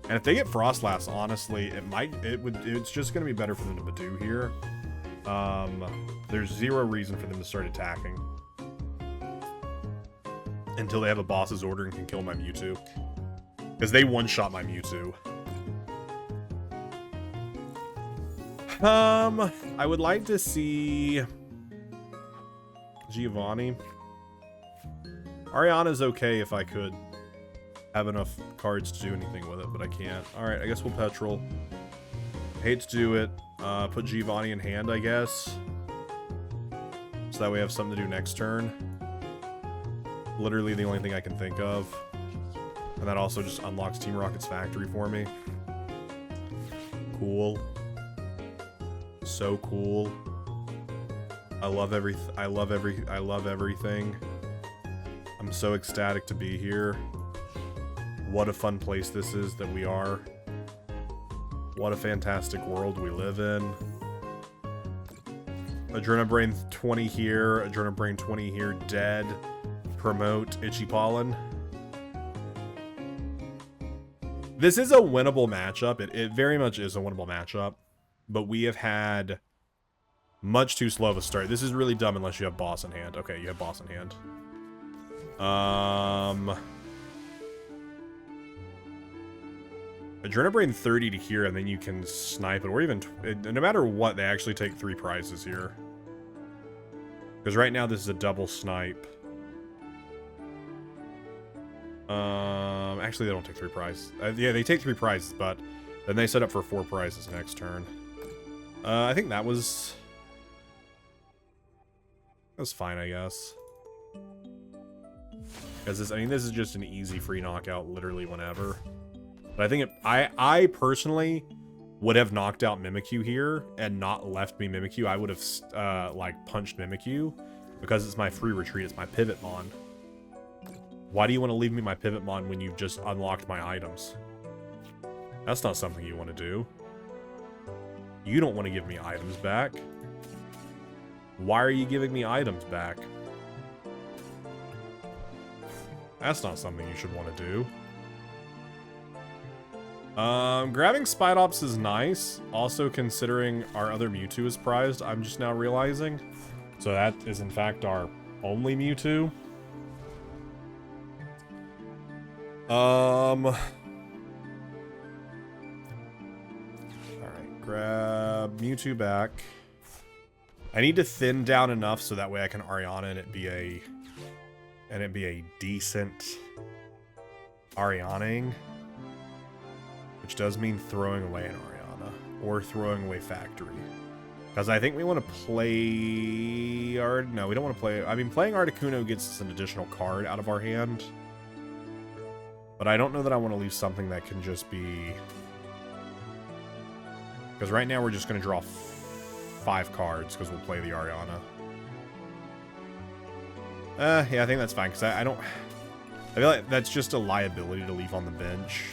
And if they get Frostlass, honestly, it's just going to be better for them to Badoo here. There's zero reason for them to start attacking until they have a boss's order and can kill my Mewtwo. Because they one-shot my Mewtwo. I would like to see Giovanni. Ariana's okay if I could have enough cards to do anything with it, but I can't. Alright, I guess we'll Petrol. Hate to do it. Put Giovanni in hand, I guess. So that way I have something to do next turn. Literally the only thing I can think of. And that also just unlocks Team Rocket's factory for me. Cool. So cool. I love everything. I'm so ecstatic to be here. What a fun place this is that we are. What a fantastic world we live in. Adrenabrain 20 here, Adrenabrain 20 here, dead. Promote Itchy Pollen. This is a winnable matchup. It very much is a winnable matchup. But we have had much too slow of a start. This is really dumb unless you have boss in hand. Okay, you have boss in hand. Adrenabrain 30 to here, and then you can snipe it, or even no matter what, they actually take 3 prizes here. Because right now this is a double snipe. Actually they don't take 3 prizes. Yeah, they take 3 prizes, but then they set up for 4 prizes next turn. I think that was fine, I guess. Because this is just an easy free knockout, literally whenever. But I think I personally would have knocked out Mimikyu here and not left me Mimikyu. I would have like punched Mimikyu because it's my free retreat. It's my Pivotmon. Why do you want to leave me my Pivotmon when you've just unlocked my items? That's not something you want to do. You don't want to give me items back. Why are you giving me items back? That's not something you should want to do. Grabbing Spidops is nice. Also, considering our other Mewtwo is prized, I'm just now realizing. So that is, in fact, our only Mewtwo. Alright, grab Mewtwo back. I need to thin down enough so that way I can Ariana and it be a decent Arianing. which does mean throwing away an Ariana or throwing away Factory. Because I think we want to play... No, we don't want to play... I mean, playing Articuno gets us an additional card out of our hand. But I don't know that I want to leave something that can just be... Because right now we're just going to draw 5 cards because we'll play the Ariana. Yeah, I think that's fine because I don't... I feel like that's just a liability to leave on the bench.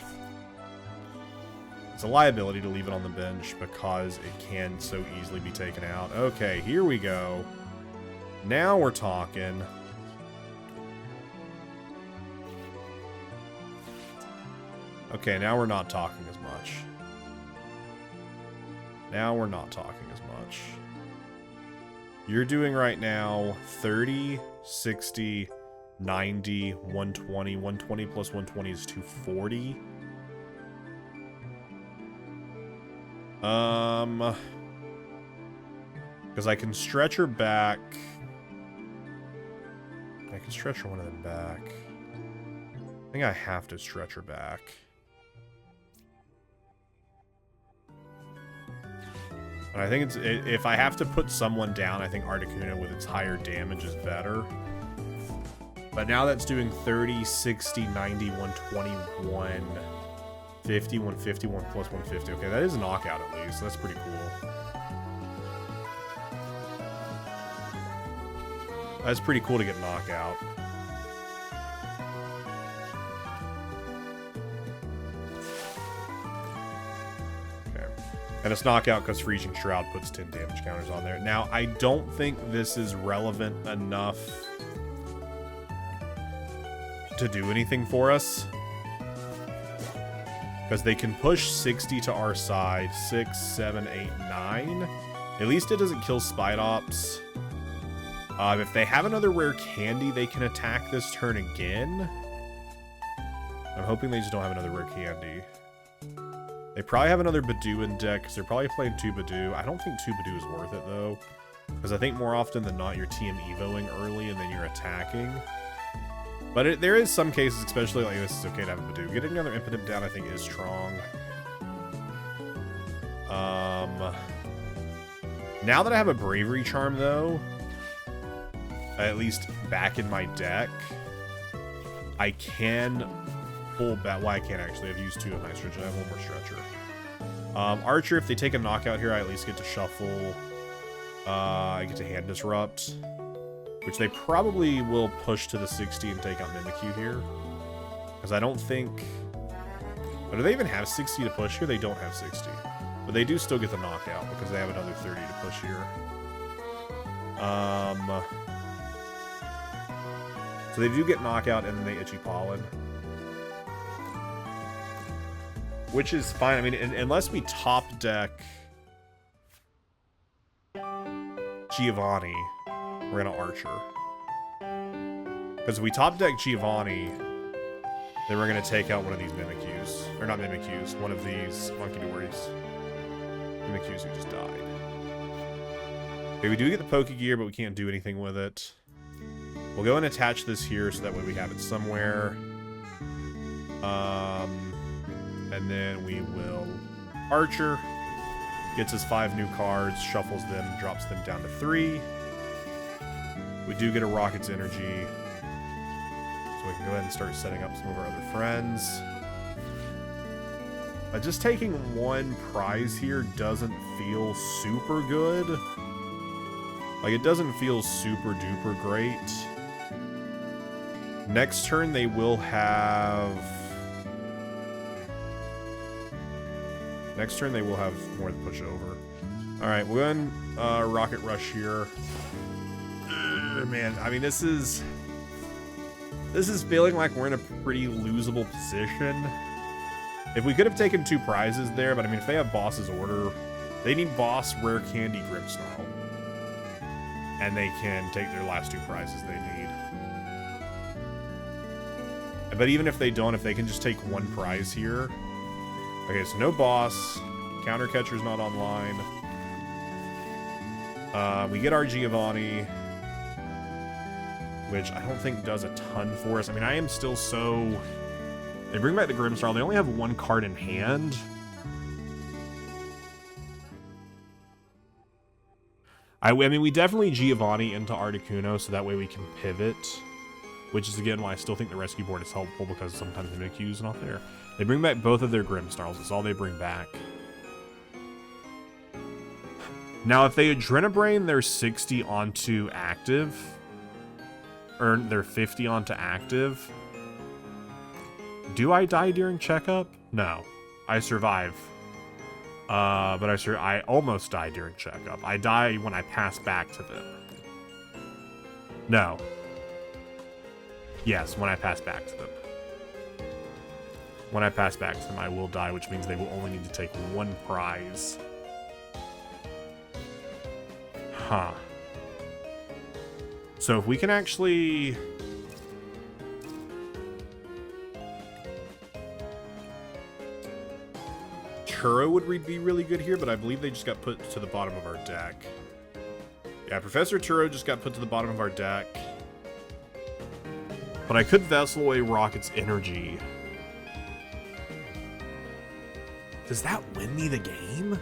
It's a liability to leave it on the bench because it can so easily be taken out. Okay, here we go. Now we're talking. Okay, now we're not talking as much. Now we're not talking as much. You're doing right now 30, 60, 90, 120. 120 plus 120 is 240. Because I can stretch her back. I can stretch her one of them back. I think I have to stretch her back. And I think if I have to put someone down, I think Articuno with its higher damage is better. But now that's doing 30, 60, 90, 120, 150, 150, 1 plus 150. Okay, that is a knockout at least. That's pretty cool. That's pretty cool to get knockout. Okay. And it's knockout because Freezing Shroud puts 10 damage counters on there. Now, I don't think this is relevant enough to do anything for us. Because they can push 60 to our side. 6, 7, 8, 9. At least it doesn't kill Spidops. If they have another rare candy, they can attack this turn again. I'm hoping they just don't have another rare candy. They probably have another Badoo in deck, because they're probably playing 2 Badoo. I don't think 2 Badoo is worth it, though. Because I think more often than not, you're TM Evoing early, and then you're attacking. But there is some cases, especially like this, is okay to have a Badoo. Getting another Impotent down, I think, is strong. Now that I have a Bravery Charm, though, at least back in my deck, I can pull back. Well, I can't actually. I've used 2 of my stretcher. I have 1 more stretcher. Archer, if they take a knockout here, I at least get to shuffle. I get to Hand Disrupt, which they probably will push to the 60 and take out Mimikyu here. Because I don't think... But do they even have 60 to push here? They don't have 60. But they do still get the knockout because they have another 30 to push here. So they do get knockout and then they Itchy Pollen. Which is fine. I mean, unless we top deck Giovanni, we're going to Archer. Because if we top deck Giovanni, then we're going to take out one of these Mimikyus. Or not Mimikyus, one of these Monkey Dories. Mimikyus who just died. Okay, we do get the Pokegear, but we can't do anything with it. We'll go and attach this here so that way we have it somewhere. And then we will Archer. Gets us 5 new cards, shuffles them, drops them down to 3. We do get a Rocket's Energy. So we can go ahead and start setting up some of our other friends. Just taking 1 prize here doesn't feel super good. Like, it doesn't feel super duper great. Next turn, they will have... Next turn, they will have more to push over. Alright, we'll go ahead and Rocket Rush here. Man, I mean, this is feeling like we're in a pretty losable position. If we could have taken 2 prizes there, but I mean, if they have Boss's Order, they need Boss, Rare Candy, Grimmsnarl. And they can take their last 2 prizes they need. But even if they don't, if they can just take 1 prize here. Okay, so no Boss. Counter Catcher's not online. We get our Giovanni, which I don't think does a ton for us. I mean, I am still so They bring back the Grimmsnarl. They only have one card in hand. I mean, we definitely Giovanni into Articuno, so that way we can pivot. Which is, again, why I still think the rescue board is helpful, because sometimes the Mimikyu is not there. They bring back both of their Grimmsnarls. That's all they bring back. Now, if they Adrenabrain their 60 onto active, or their 50 onto active, do I die during checkup? No. I survive. But I almost die during checkup. I die when I pass back to them. No. Yes, when I pass back to them. When I pass back to them, I will die, which means they will only need to take one prize. Huh. So if we can actually... Turo would be really good here, but I believe they just got put to the bottom of our deck. Yeah, Professor Turo just got put to the bottom of our deck. But I could Vessel away Rocket's energy. Does that win me the game?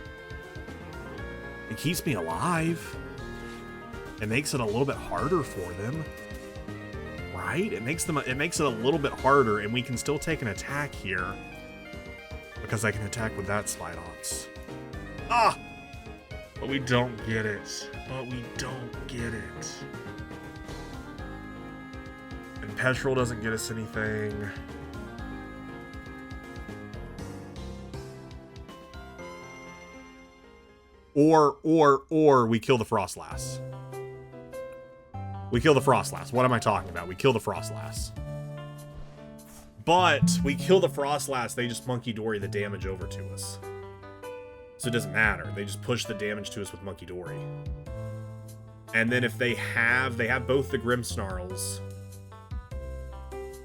It keeps me alive. It makes it a little bit harder for them. Right? It makes it a little bit harder, and we can still take an attack here. Because I can attack with that Slidox. Ah! But we don't get it. But we don't get it. And Petrol doesn't get us anything. Or we kill the Frostlass. We kill the Frostlass. What am I talking about? We kill the Frostlass. But we kill the Frostlass, they just Monkey Dory the damage over to us. So it doesn't matter. They just push the damage to us with Monkey Dory. And then if they have both the Grimmsnarls.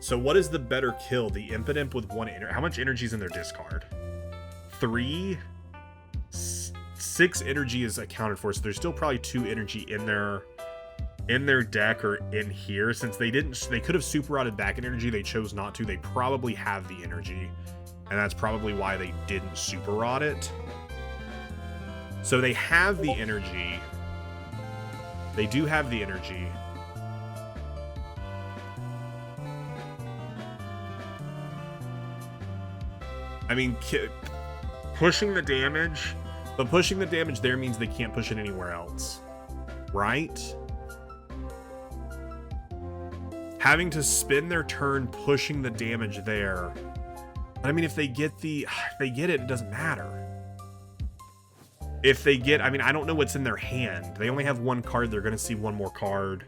So what is the better kill? The Impidimp with one energy. How much energy is in their discard? 3? 6 energy is accounted for, so there's still probably 2 energy in their deck or in here. Since they could have super rotted back in energy, they chose not to. They probably have the energy, and that's probably why they didn't super rot it. So they have the energy. They do have the energy. I mean, pushing the damage, but pushing the damage there means they can't push it anywhere else, right? Having to spend their turn pushing the damage there. But I mean, if they get it, it doesn't matter. If they get, I mean, I don't know what's in their hand. They only have one card. They're going to see one more card.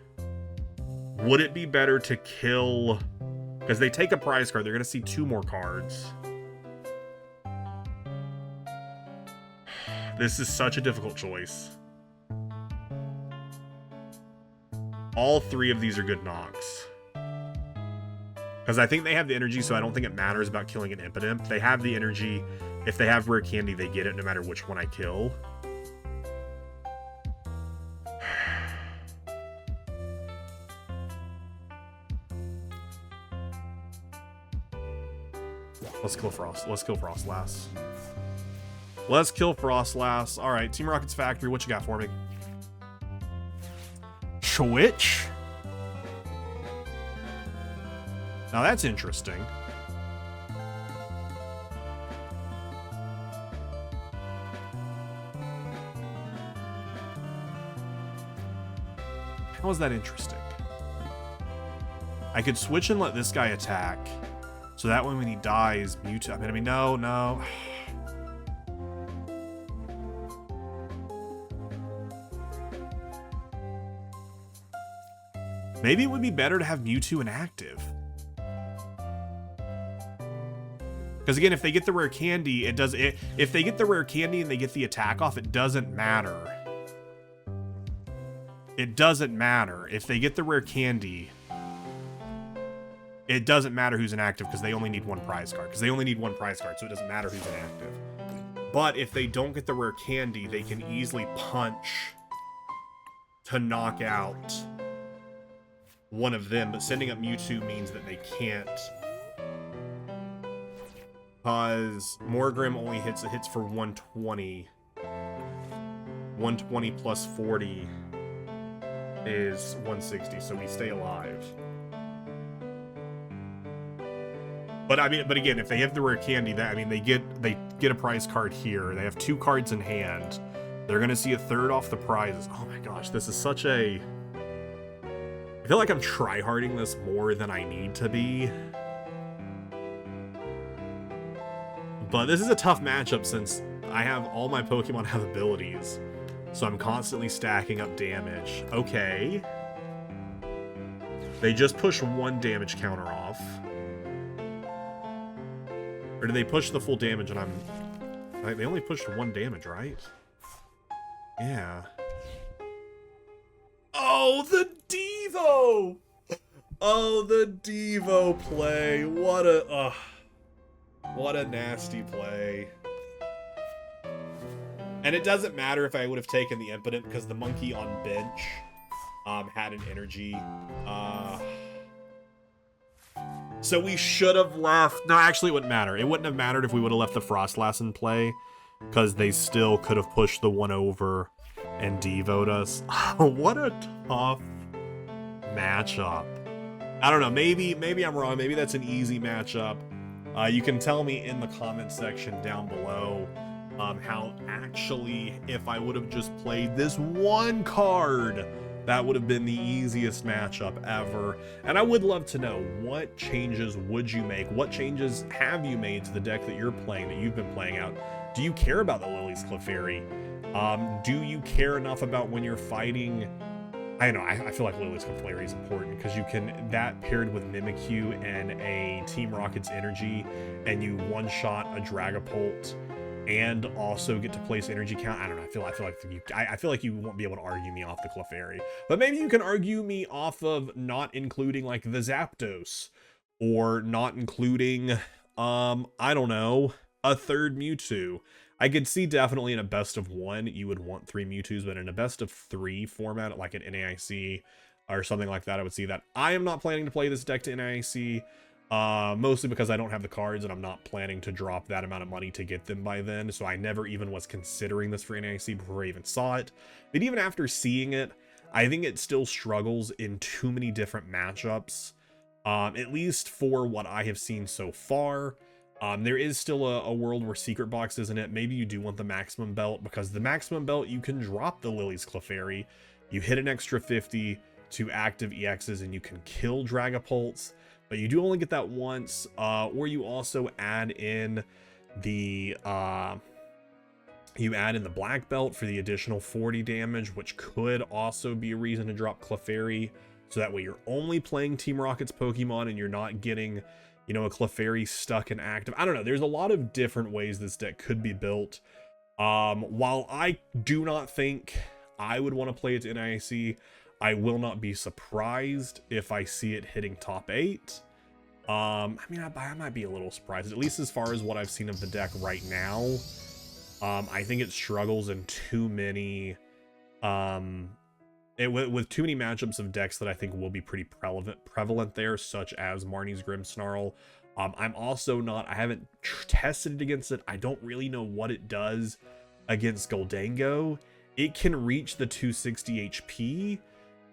Would it be better to kill, because they take a prize card, they're going to see 2 more cards. This is such a difficult choice. All 3 of these are good knocks. Because I think they have the energy, so I don't think it matters about killing an Impidimp. They have the energy. If they have Rare Candy, they get it no matter which one I kill. Let's kill Frost. Let's kill Frostlass. Let's kill Frostlass. All right, Team Rocket's Factory. What you got for me? Switch? Now that's interesting. How is that interesting? I could switch and let this guy attack. So that way when he dies, Mewtwo... I mean, no. Maybe it would be better to have Mewtwo inactive. Because again, if they get the rare candy, if they get the rare candy and they get the attack off, it doesn't matter. It doesn't matter. If they get the rare candy, it doesn't matter who's inactive because they only need one prize card. So it doesn't matter who's inactive. But if they don't get the rare candy, they can easily punch to knock out one of them. But sending up Mewtwo means that they can't Because Morgrim only hits for 120. 120 plus 40 is 160, so we stay alive. But I mean, but again, if they have the rare candy, that I mean, they get a prize card here. They have 2 cards in hand. They're gonna see a third off the prizes. Oh my gosh, this is such a. I feel like I'm tryharding this more than I need to be. But this is a tough matchup since I have all my Pokemon have abilities. So I'm constantly stacking up damage. Okay. They just push 1 damage counter off. Or do they push the full damage and I'm... Like, they only pushed 1 damage, right? Yeah. Oh, the Devo! Oh, the Devo play. What a nasty play. And it doesn't matter if I would have taken the Impotent because the monkey on bench had an energy. So we should have left... No, actually it wouldn't matter. It wouldn't have mattered if we would have left the Frostlass in play because they still could have pushed the 1 over and devoted us. What a tough matchup. I don't know. Maybe I'm wrong. Maybe that's an easy matchup. You can tell me in the comment section down below how actually, if I would have just played this 1 card, that would have been the easiest matchup ever. And I would love to know, what changes would you make? What changes have you made to the deck that you're playing, that you've been playing out? Do you care about the Lily's Clefairy? Do you care enough about when you're fighting? I don't know, I feel like Lily's Clefairy is important because you can, that paired with Mimikyu and a Team Rocket's energy, and you one-shot a Dragapult and also get to place energy count. I don't know. I feel like you won't be able to argue me off the Clefairy, but maybe you can argue me off of not including like the Zapdos, or not including, I don't know, a 3rd Mewtwo. I could see definitely in a best of 1 you would want 3 Mewtwo's, but in a best of 3 format, like an NAIC or something like that, I would see that. I am not planning to play this deck to NAIC. Mostly because I don't have the cards and I'm not planning to drop that amount of money to get them by then, so I never even was considering this for NAIC before I even saw it. But even after seeing it, I think it still struggles in too many different matchups, at least for what I have seen so far. There is still a world where Secret Box isn't it. Maybe you do want the Maximum Belt, because the Maximum Belt, you can drop the Lily's Clefairy, you hit an extra 50 to active EXs, and you can kill Dragapults. But you do only get that once, or you also add in the Black Belt for the additional 40 damage, which could also be a reason to drop Clefairy, so that way you're only playing Team Rocket's Pokemon and you're not getting, you know, a Clefairy stuck in active. I don't know. There's a lot of different ways this deck could be built. While I do not think I would want to play it to NIC, I will not be surprised if I see it hitting top 8. I mean, I might be a little surprised, at least as far as what I've seen of the deck right now. I think it struggles in too many, with too many matchups of decks that I think will be pretty prevalent there, such as Marnie's Grimmsnarl. I'm also not, I haven't tested it against it. I don't really know what it does against Goldango. It can reach the 260 HP.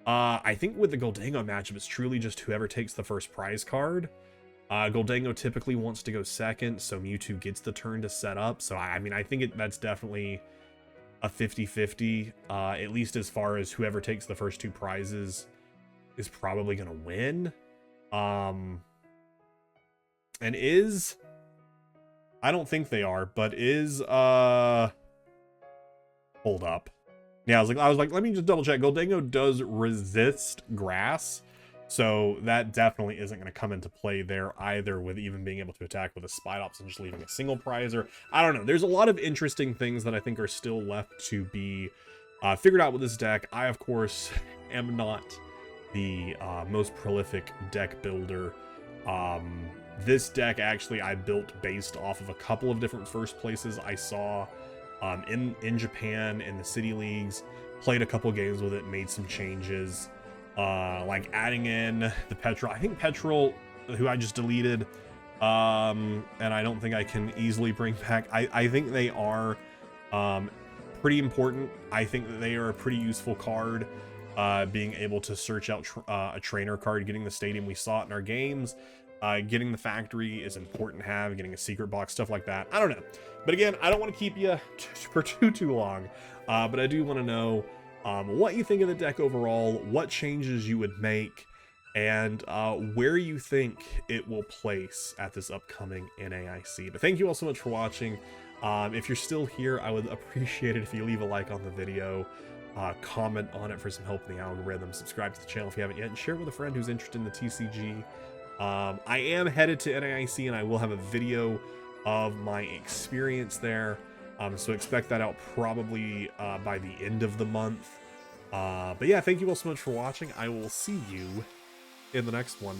I think with the Goldango matchup, it's truly just whoever takes the first prize card. Goldango typically wants to go second, so Mewtwo gets the turn to set up. So, I mean, I think that's definitely a 50-50, at least as far as whoever takes the first 2 prizes is probably going to win. And is... I don't think they are, but is... Hold up. Yeah, I was like, let me just double check. Goldango does resist grass, so that definitely isn't going to come into play there either, with even being able to attack with a Spidops and just leaving a single prizer. I don't know. There's a lot of interesting things that I think are still left to be figured out with this deck. I, of course, am not the most prolific deck builder. This deck, actually, I built based off of a couple of different first places I saw in Japan, in the City Leagues. Played a couple games with it, made some changes, like adding in the Petrol. I think Petrol, who I just deleted, And I don't think I can easily bring back. I think they are pretty important. I think that they are a pretty useful card. Being able to search out a trainer card, getting the stadium, we saw it in our games. Getting the factory is important to have, getting a secret box, stuff like that. I don't know. But again, I don't want to keep you for too long. But I do want to know what you think of the deck overall, what changes you would make, and where you think it will place at this upcoming NAIC. But thank you all so much for watching. If you're still here, I would appreciate it if you leave a like on the video, comment on it for some help in the algorithm, subscribe to the channel if you haven't yet, and share it with a friend who's interested in the TCG. I am headed to NAIC, and I will have a video of my experience there, so expect that out probably by the end of the month. But yeah, thank you all so much for watching. I will see you in the next one.